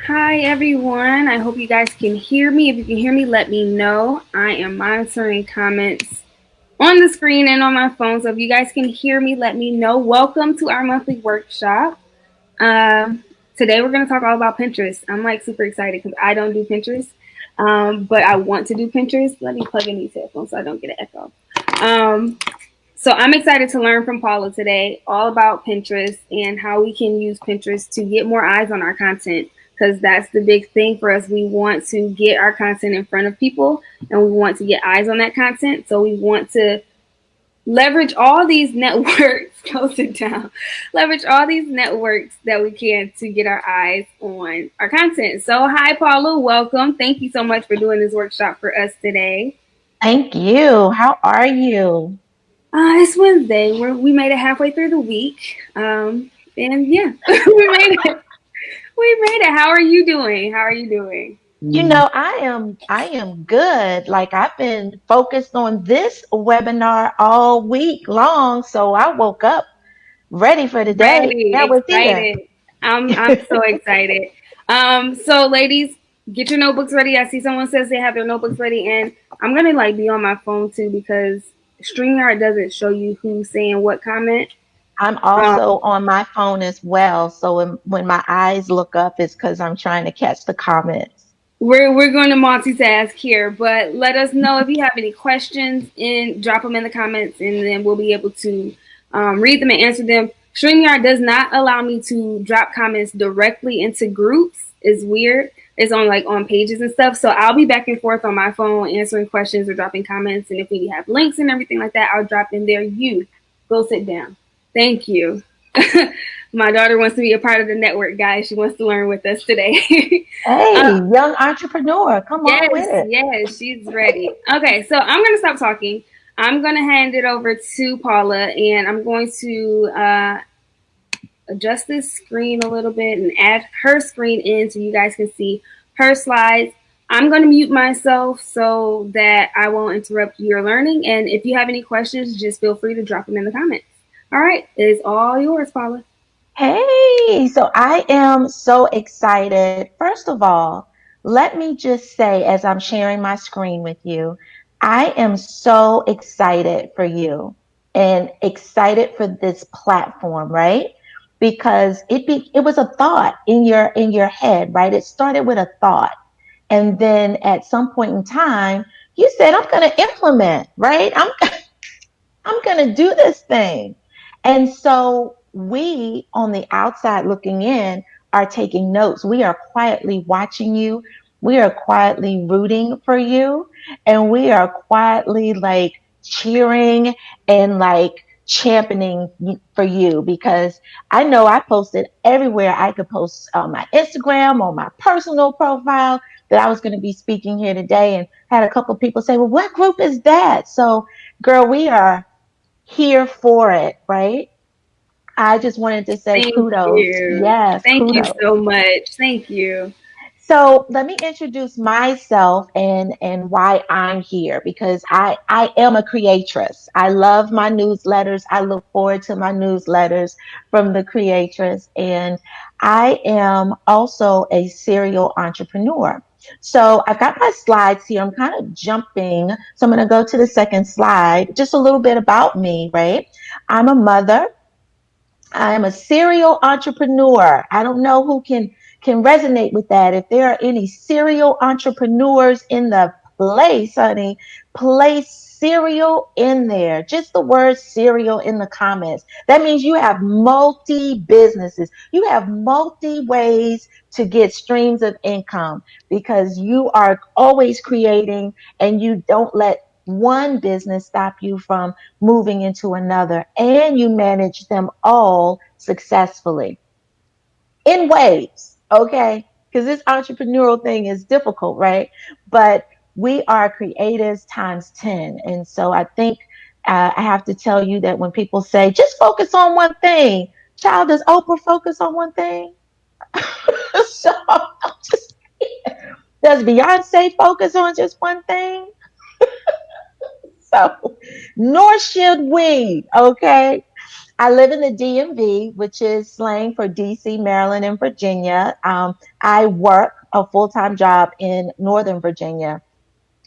Hi everyone. I hope you guys can hear me. If you can hear me, let me know. I am monitoring comments on the screen and on my phone. So if you guys can hear me, let me know. Welcome to our monthly workshop. Um, Today we're going to talk all about Pinterest. I'm like super excited because I don't do Pinterest, but I want to do Pinterest. Let me plug in these headphones so I don't get an echo. Um, so I'm excited to learn from Paula today all about Pinterest and how we can use Pinterest to get more eyes on our content, because that's the big thing for us. We want to get our content in front of people and we want to get eyes on that content. So we want to leverage all these networks, close it down, leverage all these networks that we can to get our eyes on our content. So hi Paula, welcome. Thank you so much for doing this workshop for us today. Thank you. How are you? It's Wednesday. We made it halfway through the week. And yeah, we made it. We made it. How are you doing? How are you doing? I am good. Like I've been focused on this webinar all week long, so I woke up ready for the day. Ready, That was here. excited. I'm so excited. So ladies, get your notebooks ready. I see someone says they have their notebooks ready, and I'm gonna like be on my phone too because StreamYard doesn't show you who's saying what comment. I'm Um, also on my phone as well, so when my eyes look up, it's because I'm trying to catch the comments. we're going to multitask here, but let us know if you have any questions and drop them in the comments, and then we'll be able to read them and answer them. StreamYard does not allow me to drop comments directly into groups. It's weird. It's on like on pages and stuff. So I'll be back and forth on my phone answering questions or dropping comments. And if we have links and everything like that, I'll drop in there. You go sit down. Thank you. My daughter wants to be a part of the network, guys. She wants to learn with us today. Hey, uh, young entrepreneur, come on with Yes, it. yes, she's ready. Okay, so I'm going to stop talking. I'm going to hand it over to Paula, and I'm going to adjust this screen a little bit and add her screen in so you guys can see her slides. I'm going to mute myself so that I won't interrupt your learning. And if you have any questions, just feel free to drop them in the comments. All right, it's all yours, Paula. Hey, so I am so excited. First of all, let me just say, as I'm sharing my screen with you, I am so excited for you and excited for this platform, right? Because it was a thought in your head, right? It started with a thought. And then at some point in time, you said, I'm going to implement, right? I'm going to do this thing. And so we on the outside looking in are taking notes. We are quietly watching you. We are quietly rooting for you. And we are quietly like cheering and like championing for you because I know I posted everywhere I could post on my Instagram, on my personal profile that I was going to be speaking here today, and had a couple of people say, well, what group is that? So girl, we are here for it, right? I just wanted to say Thank kudos. you. Yes, Thank you kudos. so much. Thank you. So let me introduce myself and why I'm here because I am a creatress. I love my newsletters. I look forward to my newsletters from the creatress, and I am also a serial entrepreneur. So I've got my slides here. I'm kind of jumping. So I'm going to go to the second slide. Just a little bit about me, right? I'm a mother. I'm a serial entrepreneur. I don't know who can resonate with that. If there are any serial entrepreneurs in the place, honey, place serial in there. Just the word serial in the comments. That means you have multi businesses. You have multi ways to get streams of income because you are always creating and you don't let one business stop you from moving into another, and you manage them all successfully in waves, okay? Because this entrepreneurial thing is difficult, right? But we are creatives times 10. And so I think I have to tell you that when people say, just focus on one thing, child, does Oprah focus on one thing? So just, does Beyonce focus on just one thing? So, nor should we, okay? I live in the DMV, which is slang for DC, Maryland, and Virginia. I work a full time job in Northern Virginia,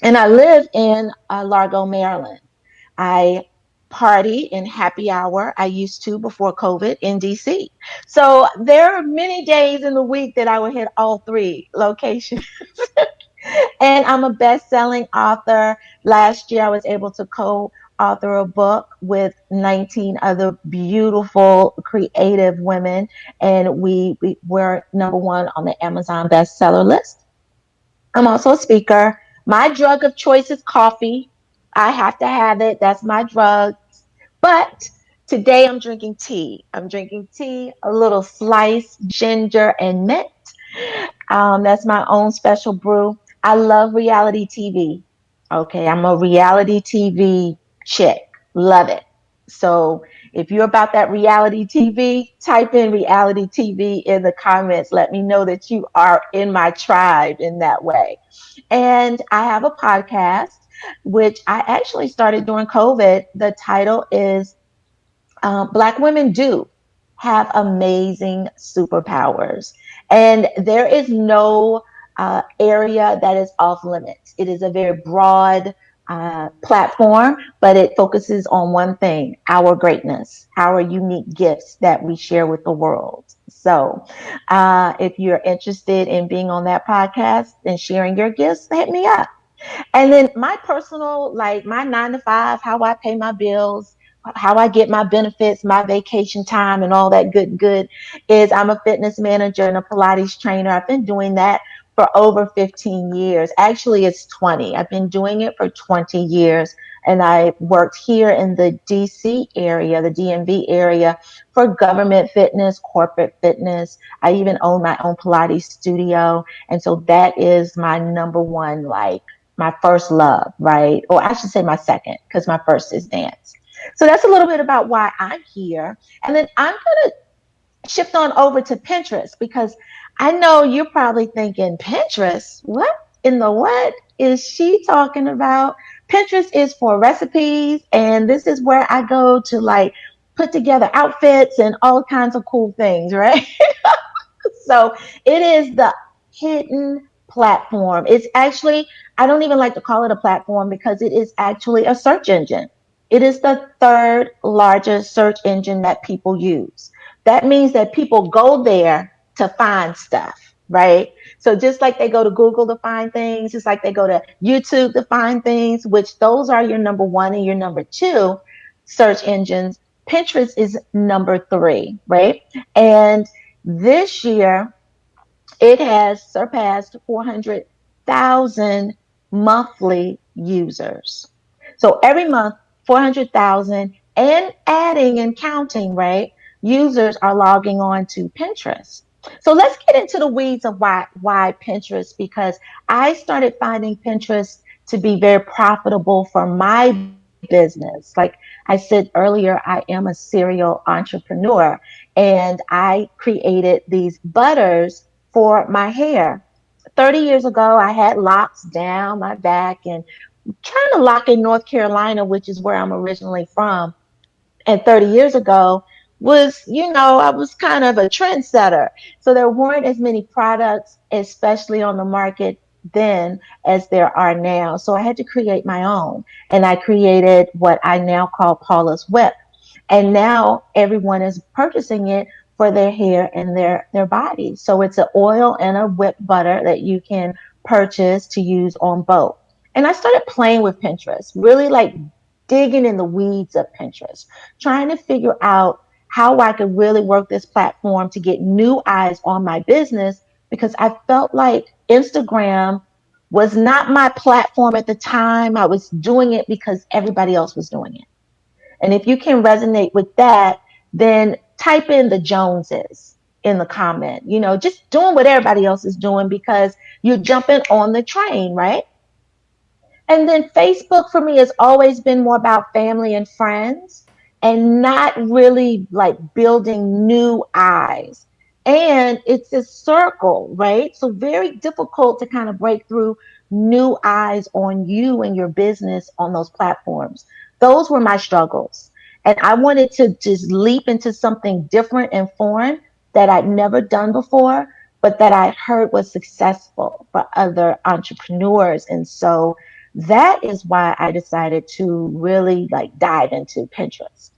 and I live in Largo, Maryland. I party in happy hour. I used to before COVID in DC. So there are many days in the week that I would hit all three locations. And I'm a best-selling author. Last year, I was able to co-author a book with 19 other beautiful, creative women, and we were number one on the Amazon bestseller list. I'm also a speaker. My drug of choice is coffee. I have to have it. That's my drug. But today I'm drinking tea. I'm drinking tea, a little sliced ginger and mint. That's my own special brew. I love reality TV. Okay, I'm a reality TV chick. Love it. So if you're about that reality TV, type in reality TV in the comments. Let me know that you are in my tribe in that way. And I have a podcast, which I actually started during COVID. The title is Black Women Do Have Amazing Superpowers. And there is no area that is off limits. It is a very broad platform, but it focuses on one thing: our greatness, our unique gifts that we share with the world. So if you're interested in being on that podcast and sharing your gifts, hit me up. And then my personal, like my 9 to 5, how I pay my bills, how I get my benefits, my vacation time, and all that good is I'm a fitness manager and a Pilates trainer. I've been doing that for over 15 years. Actually, it's 20. I've been doing it for 20 years. And I worked here in the DC area, the DMV area, for government fitness, corporate fitness. I even own my own Pilates studio. And so that is my number one, like, my first love, right? Or I should say my second, because my first is dance. So that's a little bit about why I'm here. And then I'm going to shift on over to Pinterest, because I know you're probably thinking, Pinterest? What in the what is she talking about? Pinterest is for recipes, and this is where I go to like put together outfits and all kinds of cool things, right? So it is the hidden platform. It's actually, I don't even like to call it a platform because it is actually a search engine. It is the third largest search engine that people use. That means that people go there to find stuff, right? So just like they go to Google to find things, just like they go to YouTube to find things, which those are your number one and your number two search engines. Pinterest is number three, right? And this year, it has surpassed 400,000 monthly users. So every month, 400,000 and adding and counting, right? Users are logging on to Pinterest. So let's get into the weeds of why Pinterest, because I started finding Pinterest to be very profitable for my business. Like I said earlier, I am a serial entrepreneur, and I created these butters for my hair. 30 years ago, I had locks down my back and trying to lock in North Carolina, which is where I'm originally from. And 30 years ago was, I was kind of a trendsetter. So there weren't as many products, especially on the market then, as there are now. So I had to create my own. And I created what I now call Paula's Whip. And now everyone is purchasing it for their hair and their bodies. So it's an oil and a whip butter that you can purchase to use on both. And I started playing with Pinterest, really like digging in the weeds of Pinterest, trying to figure out how I could really work this platform to get new eyes on my business, because I felt like Instagram was not my platform at the time. I was doing it because everybody else was doing it. And if you can resonate with that, then type in the Joneses in the comment, just doing what everybody else is doing because you're jumping on the train, right? And then Facebook for me has always been more about family and friends and not really like building new eyes. And it's a circle, right? So very difficult to kind of break through new eyes on you and your business on those platforms. Those were my struggles. And I wanted to just leap into something different and foreign that I'd never done before, but that I heard was successful for other entrepreneurs. And so that is why I decided to really like dive into Pinterest.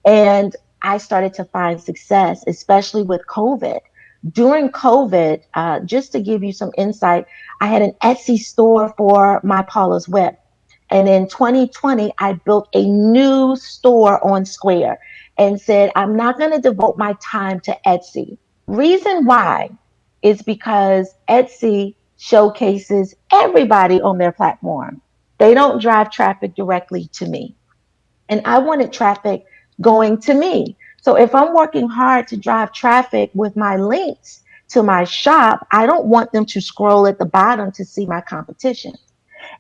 And I started to find success, especially with COVID. During COVID, just to give you some insight, I had an Etsy store for my Paula's Web. And in 2020, I built a new store on Square and said, I'm not going to devote my time to Etsy. Reason why is because Etsy showcases everybody on their platform. They don't drive traffic directly to me. And I wanted traffic going to me. So if I'm working hard to drive traffic with my links to my shop, I don't want them to scroll at the bottom to see my competition.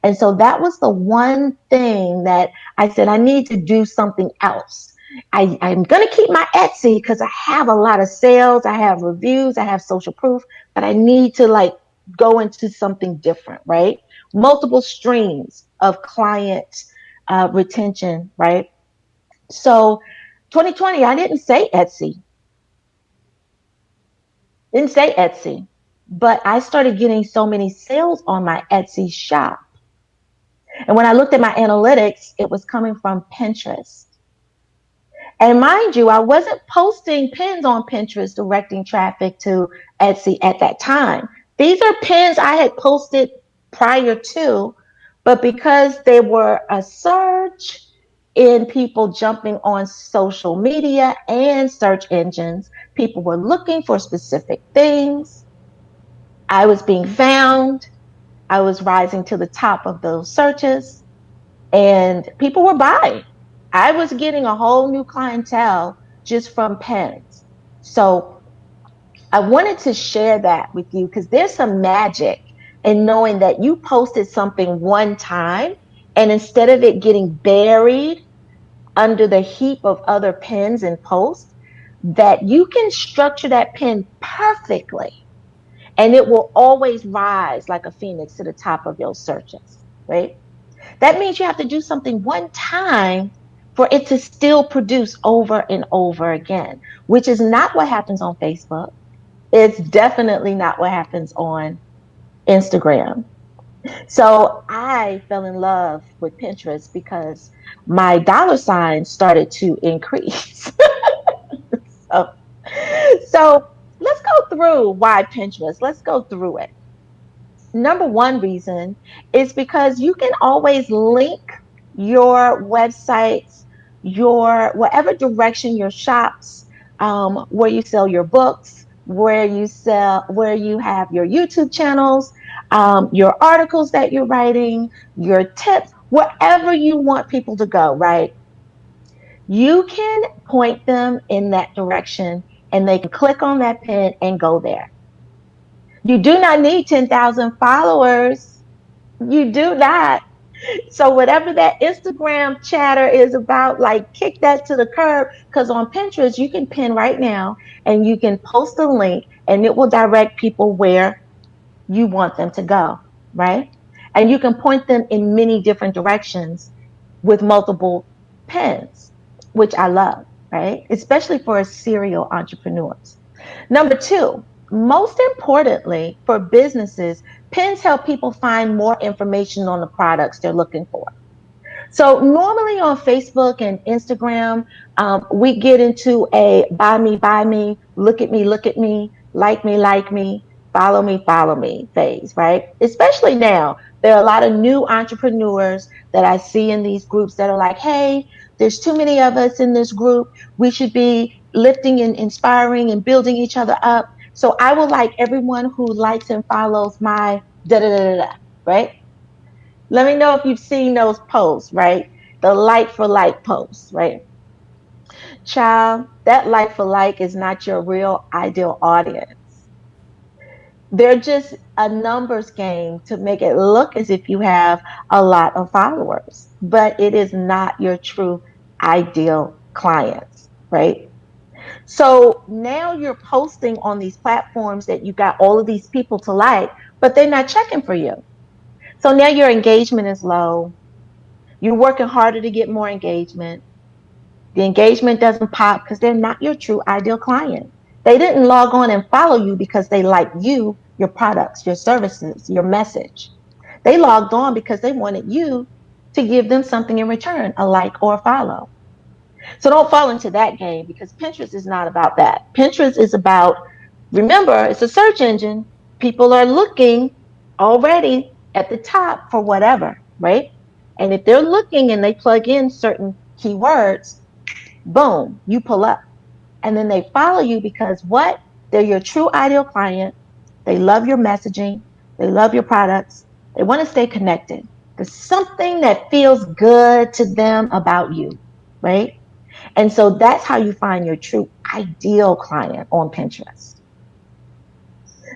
And so that was the one thing that I said, I need to do something else. I'm going to keep my Etsy because I have a lot of sales, I have reviews, I have social proof, but I need to like go into something different, right? Multiple streams of client retention, right? So 2020, I didn't say Etsy, but I started getting so many sales on my Etsy shop. And when I looked at my analytics, it was coming from Pinterest. And mind you, I wasn't posting pins on Pinterest directing traffic to Etsy at that time. These are pins I had posted prior to, but because they were a surge in people jumping on social media and search engines, people were looking for specific things. I was being found. I was rising to the top of those searches and people were buying. I was getting a whole new clientele just from pens. So I wanted to share that with you because there's some magic in knowing that you posted something one time and instead of it getting buried under the heap of other pins and posts, that you can structure that pin perfectly and it will always rise like a phoenix to the top of your searches, right? That means you have to do something one time for it to still produce over and over again, which is not what happens on Facebook. It's definitely not what happens on Instagram. So I fell in love with Pinterest because my dollar sign started to increase. so, so let's go through why Pinterest. Let's go through it. Number one reason is because you can always link your websites, your whatever direction your shops, where you sell your books, where you have your YouTube channels, your articles that you're writing, your tips, wherever you want people to go, right? You can point them in that direction and they can click on that pin and go there. You do not need 10,000 followers. You do not. So whatever that Instagram chatter is about, like kick that to the curb. Because on Pinterest, you can pin right now and you can post a link and it will direct people where you want them to go, right? And you can point them in many different directions with multiple pins, which I love, right? Especially for serial entrepreneurs. Number two, most importantly for businesses, pins help people find more information on the products they're looking for. So normally on Facebook and Instagram, we get into a buy me, look at me, follow me phase, right? Especially now, there are a lot of new entrepreneurs that I see in these groups that are like, hey, there's too many of us in this group. We should be lifting and inspiring and building each other up. So I would like everyone who likes and follows my da da da da, da, right? Let me know if you've seen those posts, right? The like for like posts, right? Child, that like for like is not your real ideal audience. They're just a numbers game to make it look as if you have a lot of followers, but it is not your true ideal clients, right? So now you're posting on these platforms that you got all of these people to like, but they're not checking for you. So now your engagement is low. You're working harder to get more engagement. The engagement doesn't pop because they're not your true ideal client. They didn't log on and follow you because they like you, your products, your services, your message. They logged on because they wanted you to give them something in return, a like or a follow. So don't fall into that game because Pinterest is not about that. Pinterest is about, remember, it's a search engine. People are looking already at the top for whatever, right? And if they're looking and they plug in certain keywords, boom, you pull up. And then they follow you because what? They're your true ideal client. They love your messaging. They love your products. They want to stay connected. There's something that feels good to them about you, right? And so that's how you find your true ideal client on Pinterest.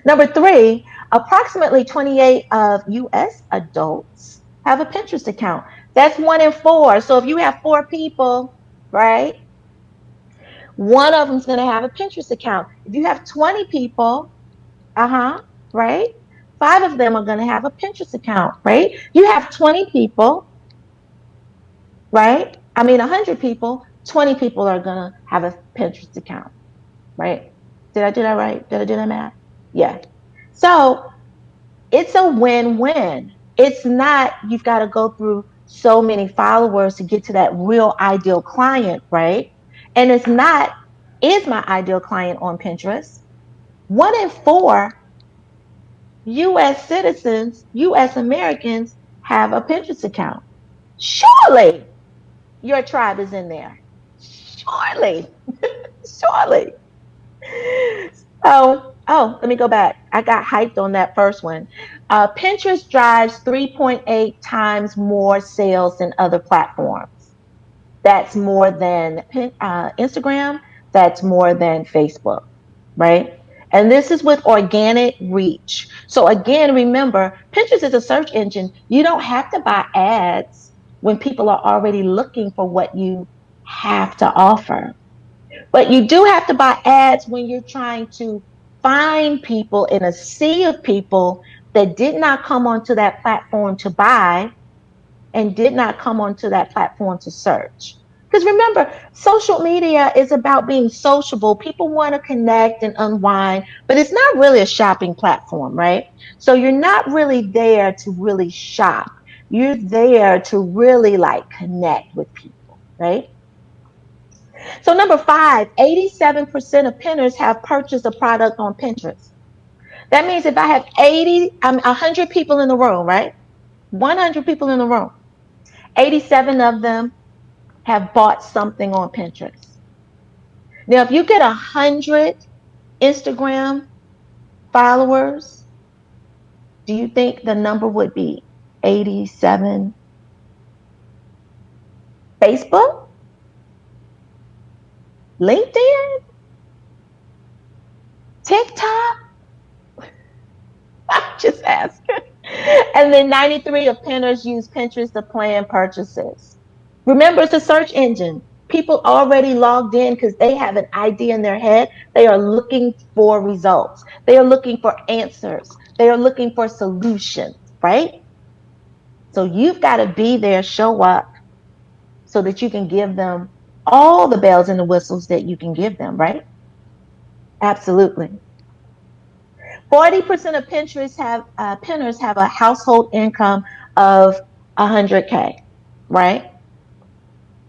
Number three, approximately 28 of US adults have a Pinterest account. That's 1 in 4. So if you have 4 people, right, one of them's going to have a Pinterest account. If you have 20 people, right, 5 of them are going to have a Pinterest account, right? You have 20 people, right? 100 people, 20 people are going to have a Pinterest account, right? Did I do that right? Did I do that math? Yeah. So it's a win-win. It's not, you've got to go through so many followers to get to that real ideal client, right? And it's not, is my ideal client on Pinterest? 1 in 4 US citizens, US Americans have a Pinterest account. Surely your tribe is in there. Surely, surely. Let me go back. I got hyped on that first one. Pinterest drives 3.8 times more sales than other platforms. That's more than Instagram. That's more than Facebook, right? And this is with organic reach. So again, remember, Pinterest is a search engine. You don't have to buy ads when people are already looking for what you have to offer. But you do have to buy ads when you're trying to find people in a sea of people that did not come onto that platform to buy and did not come onto that platform to search. Because remember, social media is about being sociable. People want to connect and unwind, but it's not really a shopping platform, right? So you're not really there to really shop. You're there to really like connect with people, right? So number five, 87% of pinners have purchased a product on Pinterest. That means if I have 100 people in the room, right? 100 people in the room, 87 of them have bought something on Pinterest. Now, if you get 100 Instagram followers, do you think the number would be 87? Facebook, LinkedIn, TikTok? I'm just asking. And then 93 of pinners use Pinterest to plan purchases. Remember, it's a search engine. People already logged in because they have an idea in their head. They are looking for results. They are looking for answers. They are looking for solutions, right? So you've got to be there, show up so that you can give them all the bells and the whistles that you can give them, right? Absolutely. 40% of Pinterest have pinners have a household income of 100K, right?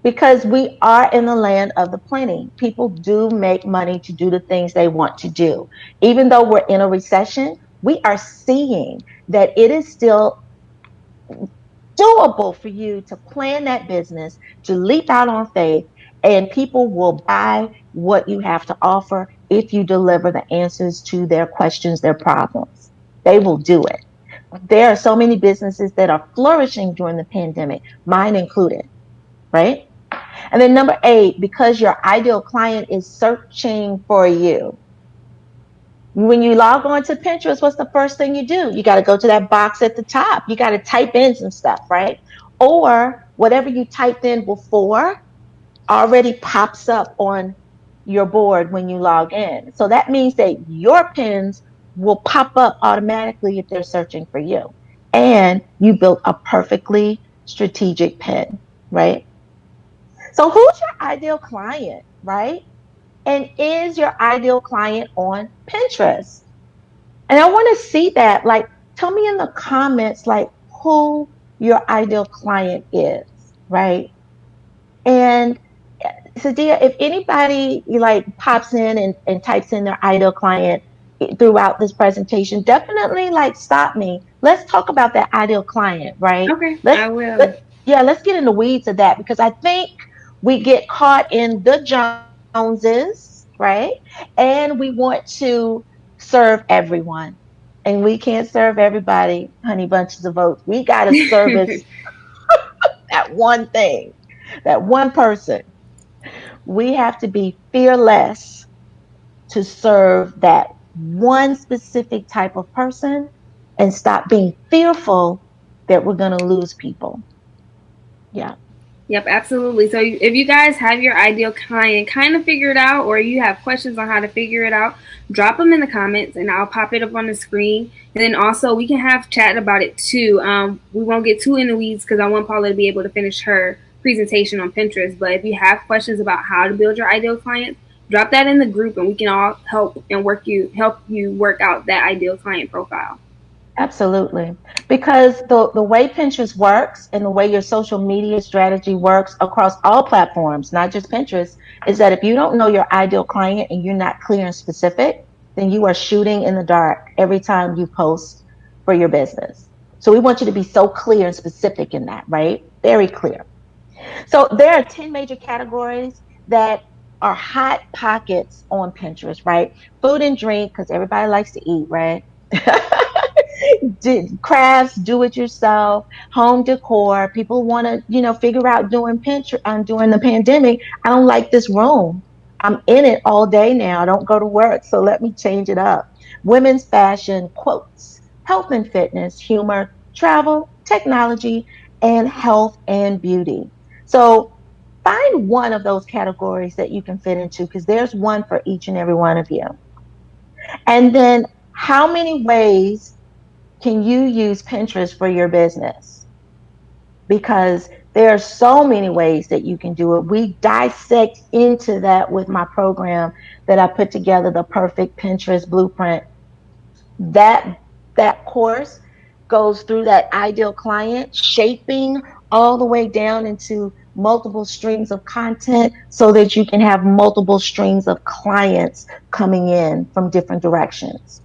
Because we are in the land of the plenty. People do make money to do the things they want to do. Even though we're in a recession, we are seeing that it is still doable for you to plan that business, to leap out on faith, and people will buy what you have to offer if you deliver the answers to their questions, their problems. They will do it. There are so many businesses that are flourishing during the pandemic, mine included, right? And then number 8, because your ideal client is searching for you. When you log on to Pinterest, what's the first thing you do? You got to go to that box at the top. You got to type in some stuff, right? Or whatever you typed in before already pops up on your board when you log in. So that means that your pins will pop up automatically if they're searching for you. And you built a perfectly strategic pin, right? So who's your ideal client, right? And is your ideal client on Pinterest? And I want to see that. Like, tell me in the comments, like, who your ideal client is, right? And Sadia, if anybody like pops in and types in their ideal client throughout this presentation, definitely like stop me. Let's talk about that ideal client, right? Okay, Let's I will. let yeah, let's get in the weeds of that because I think we get caught in the Joneses, right? And we want to serve everyone. And we can't serve everybody, honey bunches of oats. We got to service that one thing, that one person. We have to be fearless to serve that one specific type of person and stop being fearful that we're going to lose people. Yeah, Yep, absolutely. So if you guys have your ideal client kind of figured out, or you have questions on how to figure it out, drop them in the comments and I'll pop it up on the screen. And then also we can have chat about it too. We won't get too in the weeds because I want Paula to be able to finish her presentation on Pinterest. But if you have questions about how to build your ideal clients, drop that in the group and we can all help you work out that ideal client profile. absolutely. Because the way Pinterest works and the way your social media strategy works across all platforms, not just Pinterest, is that if you don't know your ideal client and you're not clear and specific, then you are shooting in the dark every time you post for your business. So we want you to be so clear and specific in that, right? Very clear. So there are 10 major categories that are hot pockets on Pinterest, right? Food and drink, because everybody likes to eat, right? Crafts, do it yourself, home decor. People want to, figure out doing Pinterest during the pandemic. I don't like this room. I'm in it all day now. I don't go to work, so let me change it up. Women's fashion, quotes, health and fitness, humor, travel, technology, and health and beauty. So find one of those categories that you can fit into because there's one for each and every one of you. And then how many ways can you use Pinterest for your business? Because there are so many ways that you can do it. We dissect into that with my program that I put together, the perfect Pinterest blueprint. That that course goes through that ideal client, shaping all the way down into multiple streams of content so that you can have multiple streams of clients coming in from different directions.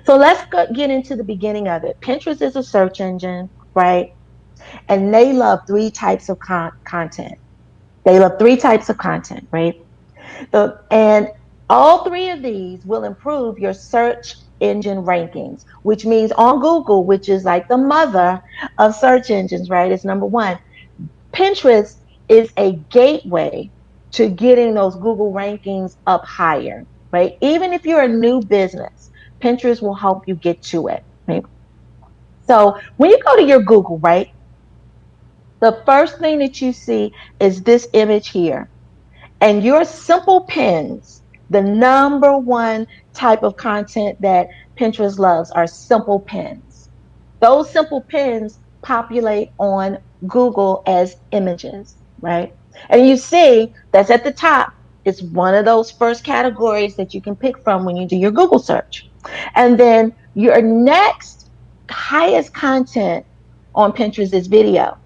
So let's get into the beginning of it. Pinterest is a search engine, right? And they love three types of content. They love three types of content, right? And all three of these will improve your search engine rankings, which means on Google, which is like the mother of search engines, right? It's number one. Pinterest is a gateway to getting those Google rankings up higher, right? Even if you're a new business, Pinterest will help you get to it, right? So when you go to your Google, right, the first thing that you see is this image here. And your simple pins, the number one type of content that Pinterest loves are simple pins. Those simple pins populate on Google as images, right? And you see that's at the top. It's one of those first categories that you can pick from when you do your Google search. And then your next highest content on Pinterest is video.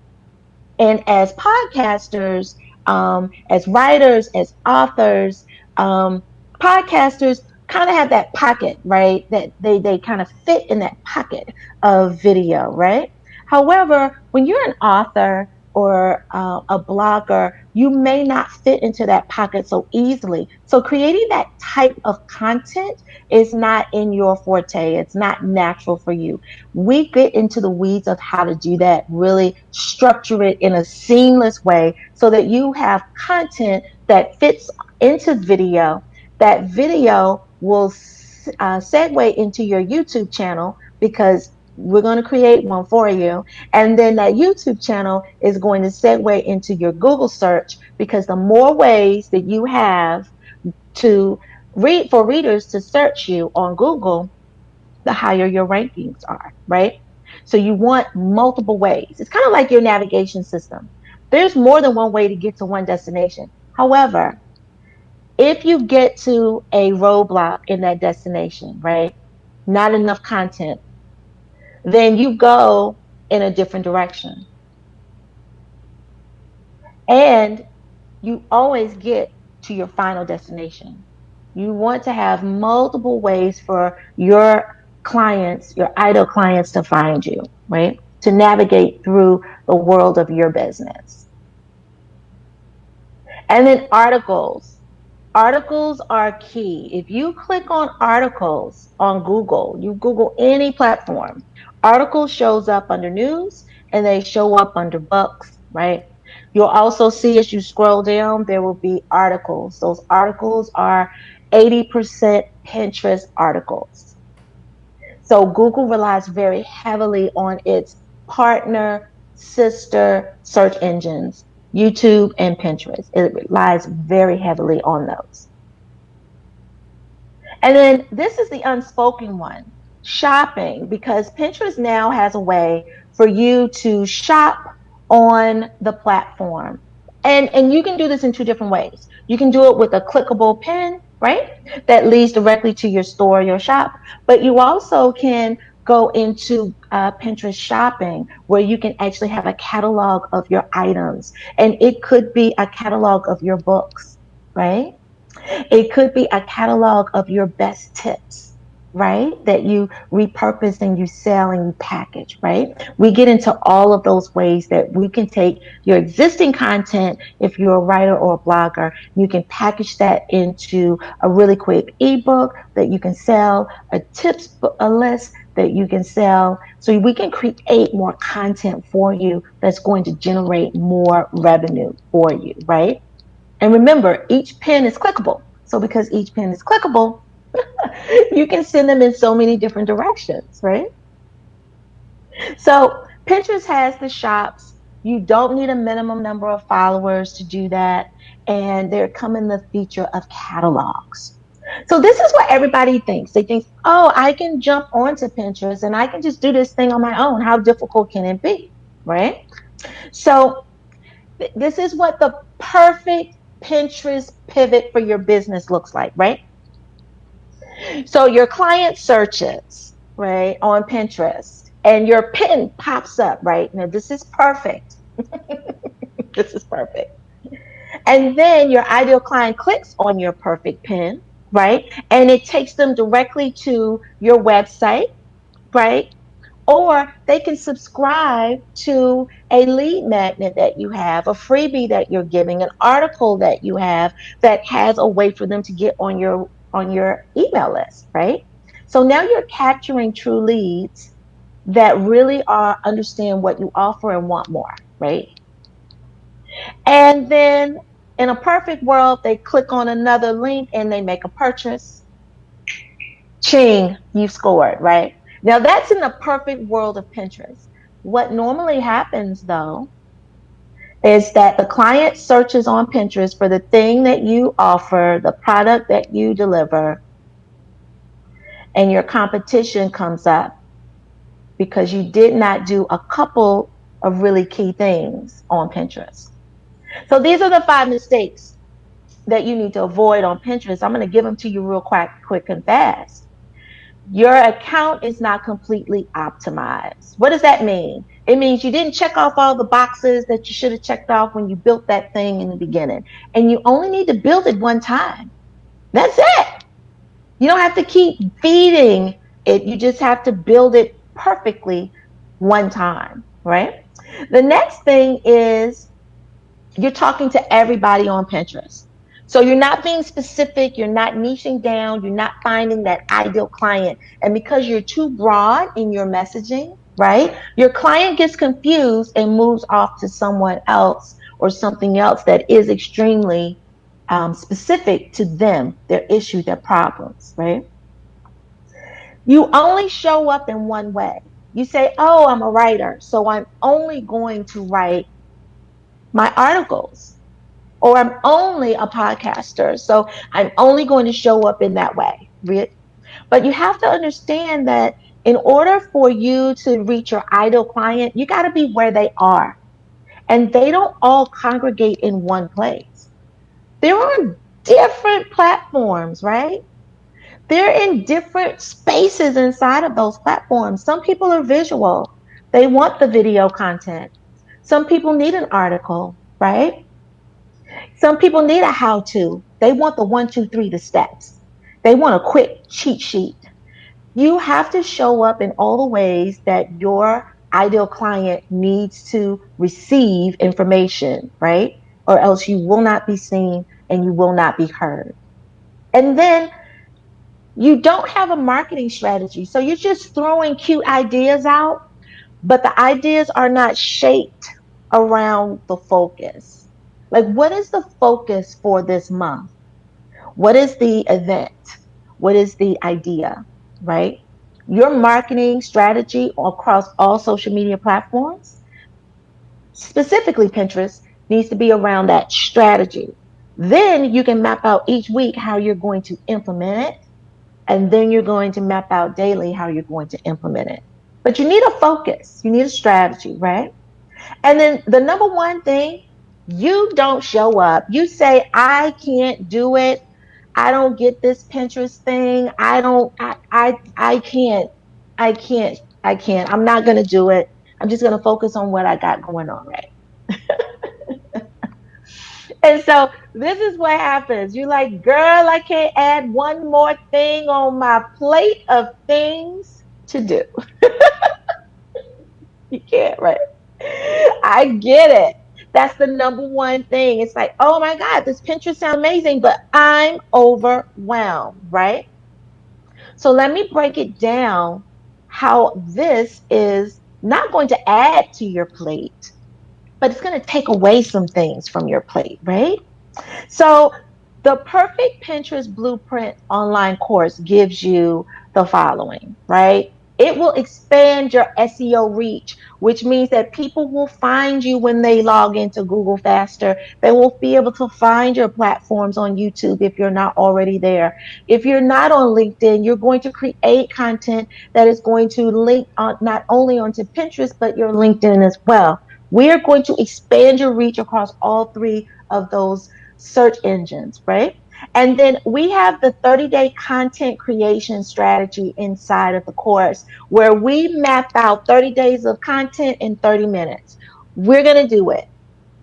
And as podcasters, as writers, as authors, um, podcasters kind of have that pocket, right? That they kind of fit in that pocket of video, right? However, when you're an author or a blogger, you may not fit into that pocket so easily. So creating that type of content is not in your forte. It's not natural for you. We get into the weeds of how to do that, really structure it in a seamless way so that you have content that fits into video. That video will segue into your YouTube channel because we're going to create one for you. And then that YouTube channel is going to segue into your Google search because the more ways that you have to read for readers to search you on Google, the higher your rankings are, right? So you want multiple ways. It's kind of like your navigation system. There's more than one way to get to one destination. However, if you get to a roadblock in that destination, right? Not enough content, then you go in a different direction. And you always get to your final destination. You want to have multiple ways for your clients, your ideal clients to find you, right? To navigate through the world of your business. And then articles. Articles are key. If you click on articles on Google, you Google any platform, articles shows up under news and they show up under books, right? You'll also see as you scroll down, there will be articles. Those articles are 80% Pinterest articles. So Google relies very heavily on its partner, sister search engines, YouTube and Pinterest. It relies very heavily on those. And then this is the unspoken one, shopping, because Pinterest now has a way for you to shop on the platform. And you can do this in two different ways. You can do it with a clickable pin, right? That leads directly to your store, your shop. But you also can go into Pinterest shopping where you can actually have a catalog of your items. And it could be a catalog of your books, right? It could be a catalog of your best tips, right? That you repurpose and you sell and you package, right? We get into all of those ways that we can take your existing content, if you're a writer or a blogger, you can package that into a really quick ebook that you can sell, a a list that you can sell. So we can create more content for you that's going to generate more revenue for you, right? And remember, each pin is clickable. So because each pin is clickable, you can send them in so many different directions, right? So Pinterest has the shops. You don't need a minimum number of followers to do that. And they're coming the feature of catalogs. So this is what everybody thinks. They think, oh, I can jump onto Pinterest and I can just do this thing on my own. How difficult can it be? Right? So this is what the perfect Pinterest pivot for your business looks like, right? So your client searches, right, on Pinterest and your pin pops up, right? Now this is perfect. This is perfect. And then your ideal client clicks on your perfect pin, right? And it takes them directly to your website, right? Or they can subscribe to a lead magnet that you have, a freebie that you're giving, an article that you have that has a way for them to get on your email list, right? So now you're capturing true leads that really are understand what you offer and want more, right? And then in a perfect world, they click on another link and they make a purchase. Ching, you scored, right? Now that's in the perfect world of Pinterest. What normally happens though is that the client searches on Pinterest for the thing that you offer, the product that you deliver, and your competition comes up because you did not do a couple of really key things on Pinterest. So these are the 5 mistakes that you need to avoid on Pinterest. I'm going to give them to you real quick and fast. Your account is not completely optimized. What does that mean? It means you didn't check off all the boxes that you should have checked off when you built that thing in the beginning. And you only need to build it one time. That's it. You don't have to keep feeding it. You just have to build it perfectly one time, right? The next thing is you're talking to everybody on Pinterest. So you're not being specific, you're not niching down, you're not finding that ideal client. And because you're too broad in your messaging, right? Your client gets confused and moves off to someone else or something else that is extremely specific to them, their issue, their problems, right? You only show up in one way. You say, oh, I'm a writer, so I'm only going to write my articles. Or I'm only a podcaster, so I'm only going to show up in that way. But you have to understand that in order for you to reach your ideal client, you got to be where they are. and they don't all congregate in one place. They're on different platforms, right? They're in different spaces inside of those platforms. Some people are visual, they want the video content. Some people need an article, right? Some people need a how to. They want the one, two, three, the steps. They want a quick cheat sheet. You have to show up in all the ways that your ideal client needs to receive information, right? Or else you will not be seen and you will not be heard. And then you don't have a marketing strategy. So you're just throwing cute ideas out, but the ideas are not shaped around the focus. Like, what is the focus for this month? What is the event? What is the idea, right? Your marketing strategy across all social media platforms, specifically Pinterest, needs to be around that strategy. Then you can map out each week how you're going to implement it. And then you're going to map out daily how you're going to implement it. But you need a focus, you need a strategy, right? And then the number one thing, you don't show up. You say, I can't do it. I don't get this Pinterest thing. I can't, I can't. I'm not going to do it. I'm just going to focus on what I got going on, right? And so this is what happens. You're like, girl, I can't add one more thing on my plate of things to do. You can't, right? I get it. That's the number one thing. It's like, oh my God, this Pinterest sounds amazing, but I'm overwhelmed, right? So let me break it down how this is not going to add to your plate, but it's going to take away some things from your plate, right? So the perfect Pinterest blueprint online course gives you the following, right? It will expand your SEO reach, which means that people will find you when they log into Google faster. They will be able to find your platforms on YouTube if you're not already there. If you're not on LinkedIn, you're going to create content that is going to link on, not only onto Pinterest, but your LinkedIn as well. We are going to expand your reach across all three of those search engines, right? And then we have the 30-day content creation strategy inside of the course where we map out 30 days of content in 30 minutes. We're going to do it.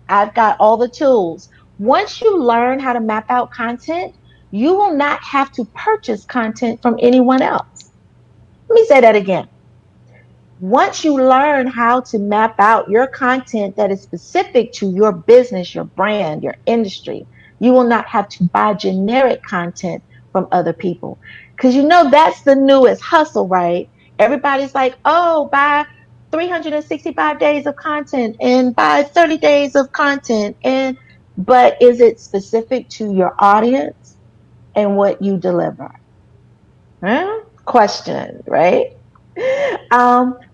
I've got all the tools. Once you learn how to map out content, you will not have to purchase content from anyone else. Let me say that again. Once you learn how to map out your content that is specific to your business, your brand, your industry, you will not have to buy generic content from other people. Because you know that's the newest hustle, right? Everybody's like, oh, buy 365 days of content and buy 30 days of content. But is it specific to your audience and what you deliver? Huh? Question, right?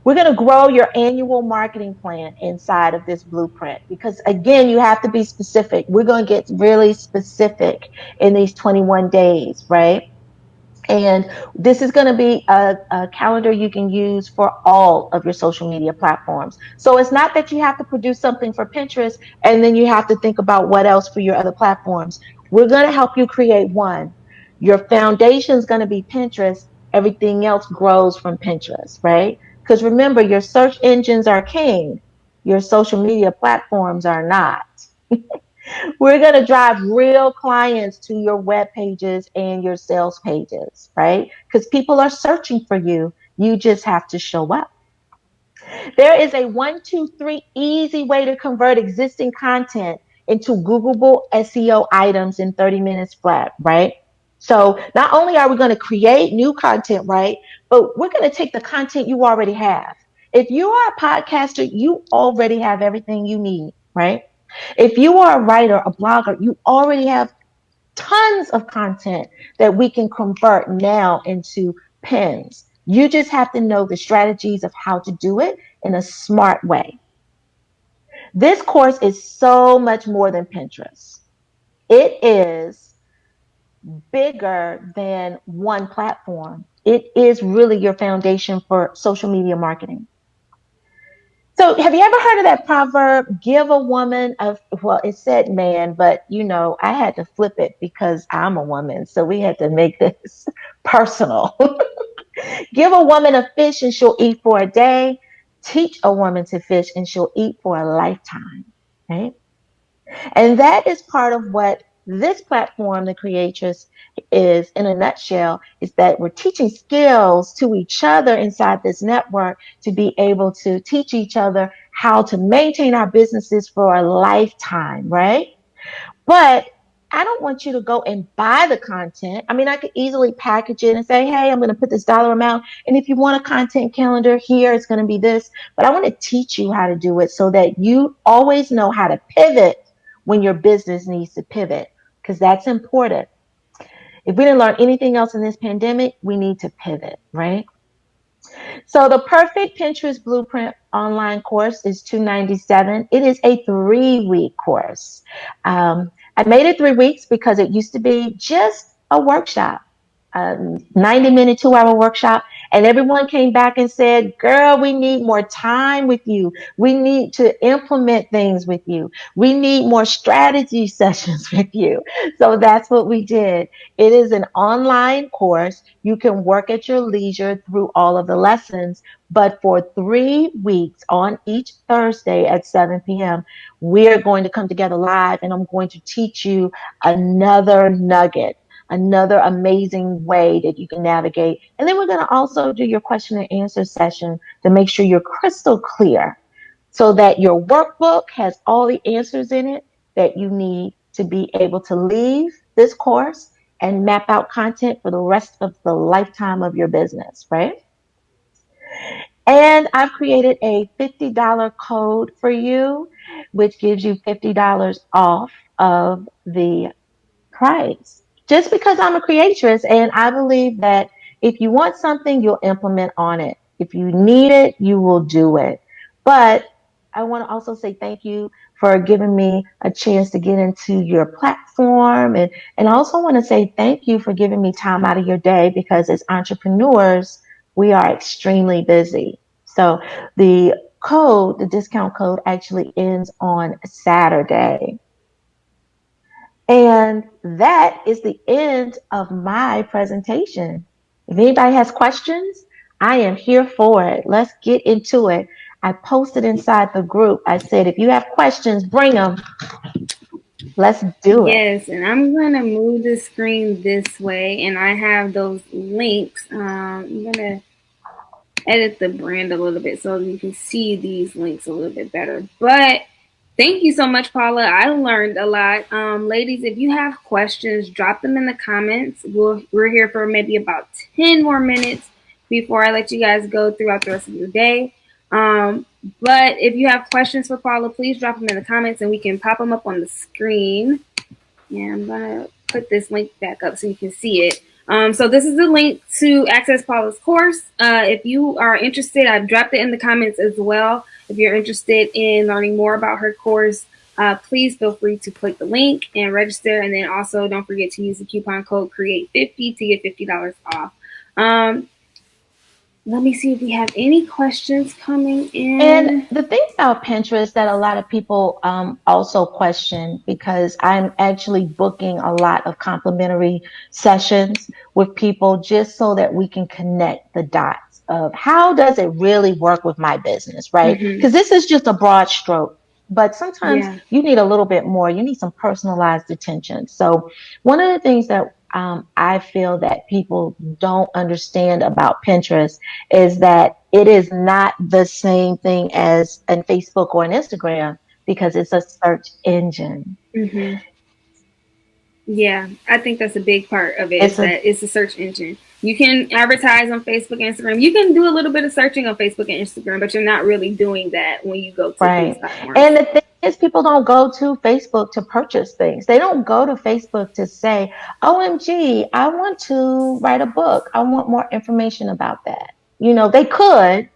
We're going to grow your annual marketing plan inside of this blueprint because, again, you have to be specific. We're going to get really specific in these 21 days, right? And this is going to be a calendar you can use for all of your social media platforms. So it's not that you have to produce something for Pinterest and then you have to think about what else for your other platforms. We're going to help you create one. Your foundation is going to be Pinterest. Everything else grows from Pinterest, right? Because remember, your search engines are king. Your social media platforms are not. We're going to drive real clients to your web pages and your sales pages, right? Because people are searching for you. You just have to show up. There is a one, two, three easy way to convert existing content into Googleable SEO items in 30 minutes flat, right? So not only are we going to create new content, right? But we're going to take the content you already have. If you are a podcaster, you already have everything you need, right? If you are a writer, a blogger, you already have tons of content that we can convert now into pins. You just have to know the strategies of how to do it in a smart way. This course is so much more than Pinterest. It is bigger than one platform. It is really your foundation for social media marketing. So, have you ever heard of that proverb? Give a woman a, well, it said man, but I had to flip it because I'm a woman. So, we had to make this personal. Give a woman a fish and she'll eat for a day. Teach a woman to fish and she'll eat for a lifetime. Right? And that is part of what this platform, the Creatress, is in a nutshell, is that we're teaching skills to each other inside this network to be able to teach each other how to maintain our businesses for a lifetime, right? But I don't want you to go and buy the content. I mean, I could easily package it and say, hey, I'm going to put this dollar amount. And if you want a content calendar here, it's going to be this. But I want to teach you how to do it so that you always know how to pivot when your business needs to pivot, because that's important. If we didn't learn anything else in this pandemic, we need to pivot, right? So the perfect Pinterest blueprint online course is $297. It is a 3-week course. I made it 3 weeks because it used to be just a workshop, 90-minute, 2-hour workshop. And everyone came back and said, girl, we need more time with you. We need to implement things with you. We need more strategy sessions with you. So that's what we did. It is an online course. You can work at your leisure through all of the lessons. But for 3 weeks on each Thursday at 7 p.m., we're going to come together live and I'm going to teach you another nugget, another amazing way that you can navigate. And then we're going to also do your question and answer session to make sure you're crystal clear so that your workbook has all the answers in it that you need to be able to leave this course and map out content for the rest of the lifetime of your business, right? And I've created a $50 code for you, which gives you $50 off of the price. Just because I'm a creatress and I believe that if you want something, you'll implement on it. If you need it, you will do it. But I want to also say thank you for giving me a chance to get into your platform. And I also want to say thank you for giving me time out of your day because as entrepreneurs, we are extremely busy. So the discount code actually ends on Saturday. And that is the end of my presentation. If anybody has questions, I am here for it. Let's get into it. I posted inside the group. I said, if you have questions, bring them. Let's do it. Yes, and I'm gonna move the screen this way, and I have those links. I'm gonna edit the brand a little bit so you can see these links a little bit better. But thank you so much, Paula. I learned a lot. Ladies, if you have questions, drop them in the comments. We're here for maybe about 10 more minutes before I let you guys go throughout the rest of your day. But if you have questions for Paula, please drop them in the comments and we can pop them up on the screen. Yeah, I'm gonna put this link back up so you can see it. So this is the link to access Paula's course. If you are interested, I've dropped it in the comments as well. If you're interested in learning more about her course, please feel free to click the link and register. And then also don't forget to use the coupon code CREATE50 to get $50 off. Let me see if we have any questions coming And in. the thing about Pinterest that a lot of people also question, because I'm actually booking a lot of complimentary sessions with people just so that we can connect the dots of how does it really work with my business, right? Mm-hmm. Because this is just a broad stroke. But sometimes Yeah. you need a little bit more. You need some personalized attention. So, one of the things that I feel that people don't understand about Pinterest is that it is not the same thing as an Facebook or an Instagram because it's a search engine. Mm-hmm. Yeah, I think that's a big part of it is It's a that it's a search engine. You can advertise on Facebook and Instagram. You can do a little bit of searching on Facebook and Instagram, but you're not really doing that when you go to these right. platforms. And the thing is, people don't go to Facebook to purchase things. They don't go to Facebook to say, OMG, I want to write a book. I want more information about that. They could,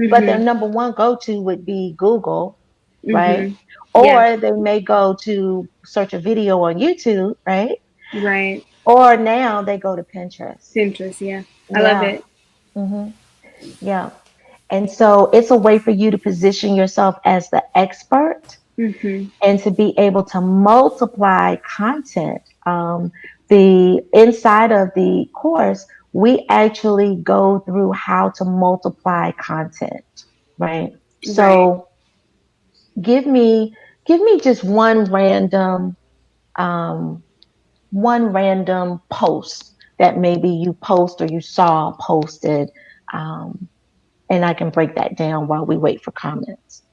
but their Mm-hmm. number one go to would be Google, right? Mm-hmm. Yeah. Or they may go to search a video on YouTube, right? Right. Or now they go to Pinterest. Pinterest. Yeah. I love Yeah. it. hmm Yeah. And so it's a way for you to position yourself as the expert Mm-hmm. and to be able to multiply content. The inside of the course, we actually go through how to multiply content, right? Right. So give me give me just um, one random post that maybe you post or you saw posted, um, and I can break that down while we wait for comments.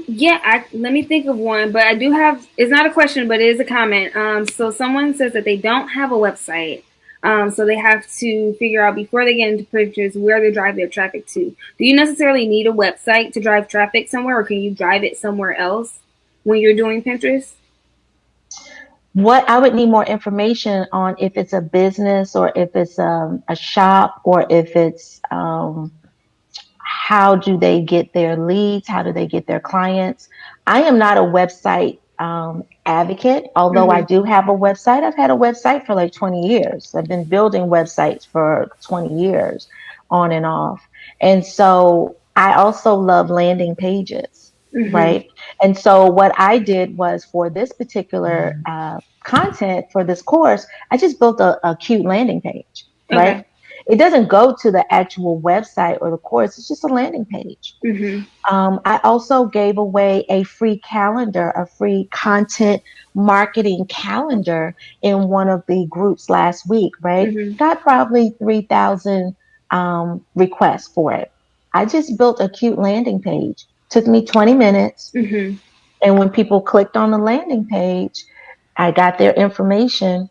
Yeah, let me think of one, but I do have, it's not a question, but it is a comment. So someone says that they don't have a website. So they have to figure out before they get into Pinterest where to drive their traffic to. Do you necessarily need a website to drive traffic somewhere, or can you drive it somewhere else when you're doing Pinterest? What I would need more information on if it's a business or if it's a shop or if it's how do they get their leads? How do they get their clients? I am not a website advocate, although I Mm-hmm. do have a website. I've had a website for like 20 years. I've been building websites for 20 years on and off. And so I also love landing pages, Mm-hmm. right? And so what I did was for this particular content for this course, I just built a cute landing page, right? Okay. It doesn't go to the actual website or the course. It's just a landing page. Mm-hmm. I also gave away a free calendar, a free content marketing calendar in one of the groups last week, right? Mm-hmm. Got probably 3,000 requests for it. I just built a cute landing page. Took me 20 minutes. Mm-hmm. And when people clicked on the landing page, I got their information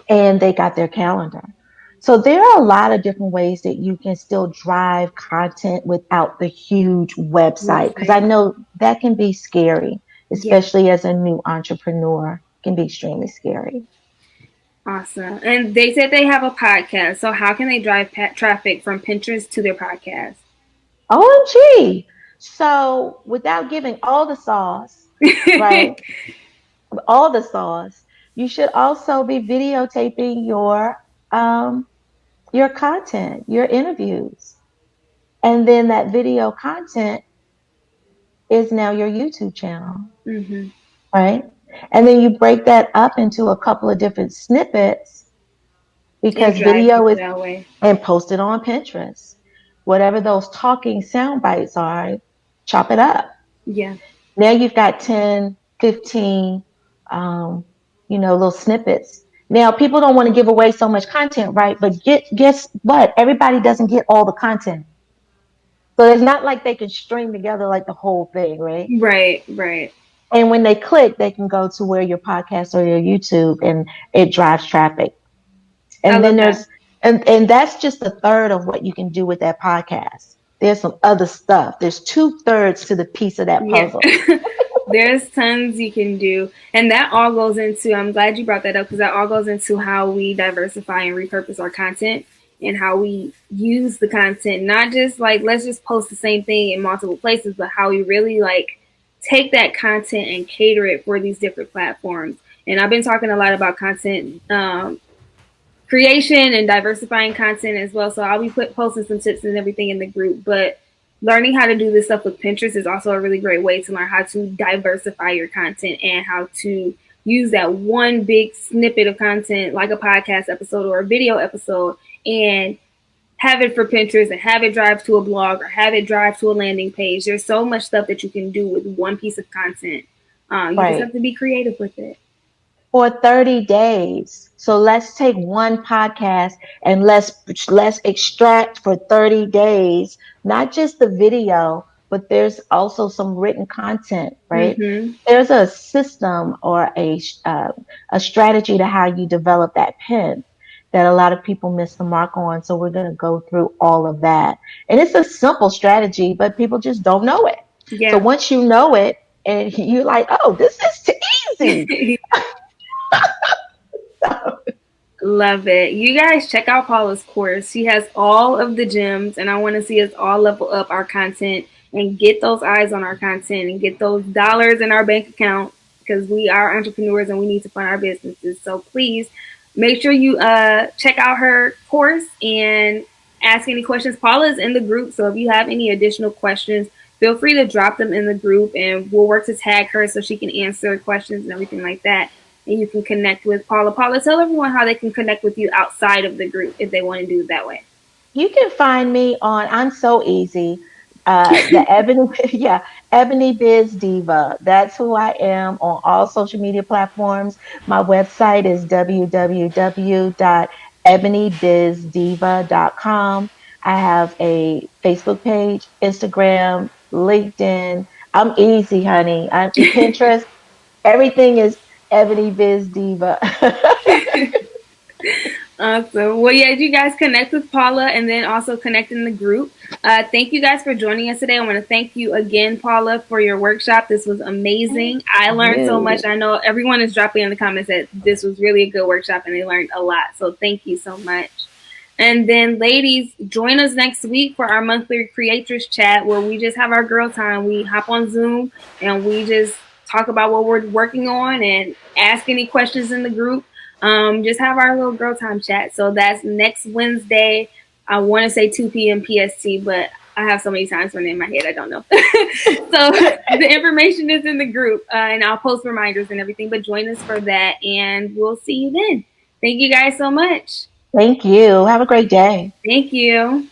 and they got their calendar. So there are a lot of different ways that you can still drive content without the huge website because I Website. know that can be scary, Yeah. especially as a new entrepreneur. It can be extremely scary. Awesome. And they said they have a podcast. So how can they drive traffic from Pinterest to their podcast? OMG. So without giving all the sauce, right? All the sauce, you should also be videotaping your content, your interviews. And then that video content is now your YouTube channel, Mm-hmm. right? And then you break that up into a couple of different snippets And because drive video people is that way. and post it on Pinterest. Whatever those talking sound bites are, chop it up. Yeah. Now you've got 10, 15, um, little snippets. Now people don't want to give away so much content, right? But guess what? Everybody doesn't get all the content. So it's not like they can string together like the whole thing, right? Right, right. And when they click, they can go to where your podcast or your YouTube and it drives traffic. I And then love that. and that's just a third of what you can do with that podcast. There's some other stuff. There's 2/3 to the piece of that Yeah. puzzle. There's tons you can do. And that all goes into, I'm glad you brought that up because that all goes into how we diversify and repurpose our content and how we use the content. Not just like, let's just post the same thing in multiple places, but how we really like take that content and cater it for these different platforms. And I've been talking a lot about content creation and diversifying content as well. So I'll be posting some tips and everything in the group. But learning how to do this stuff with Pinterest is also a really great way to learn how to diversify your content and how to use that one big snippet of content like a podcast episode or a video episode and have it for Pinterest and have it drive to a blog or have it drive to a landing page. There's so much stuff that you can do with one piece of content. You just Right. have to be creative with it. For 30 days. So let's take one podcast and let's extract for 30 days, not just the video, but there's also some written content, right? Mm-hmm. There's a system or a strategy to how you develop that pen that a lot of people miss the mark on. So we're going to go through all of that. And it's a simple strategy, but people just don't know it. So Yeah. once you know it and you're like, oh, this is too easy. Love it. You guys check out Paula's course. She has all of the gems, and I want to see us all level up our content and get those eyes on our content and get those dollars in our bank account because we are entrepreneurs and we need to fund our businesses. So please make sure you check out her course and ask any questions. Paula is in the group, so if you have any additional questions, feel free to drop them in the group, and we'll work to tag her so she can answer questions and everything like that. And you can connect with Paula. Paula, tell everyone how they can connect with you outside of the group if they want to do it that way. You can find me on, I'm so easy. The Ebony, yeah, Ebony Biz Diva. That's who I am on all social media platforms. My website is www.ebonybizdiva.com. I have a Facebook page, Instagram, LinkedIn. I'm easy, honey. I'm Pinterest. Everything is Ebony Biz Diva. Awesome. Well, yeah, you guys connect with Paula and then also connect in the group. Thank you guys for joining us today. I want to thank you again, Paula, for your workshop. This was Thank amazing. I learned so much. you. I know everyone is dropping in the comments that this was really a good workshop and they learned a lot. So thank you so much. And then, ladies, join us next week for our monthly creators chat where we just have our girl time. We hop on Zoom and we just talk about what we're working on and ask any questions in the group. Just have our little girl time chat. So that's next Wednesday. I want to say 2 p.m. PST, but I have so many times in my head, I don't know. So the information is in the group, and I'll post reminders and everything. But join us for that, and we'll see you then. Thank you guys so much. Thank you. Have a great day. Thank you.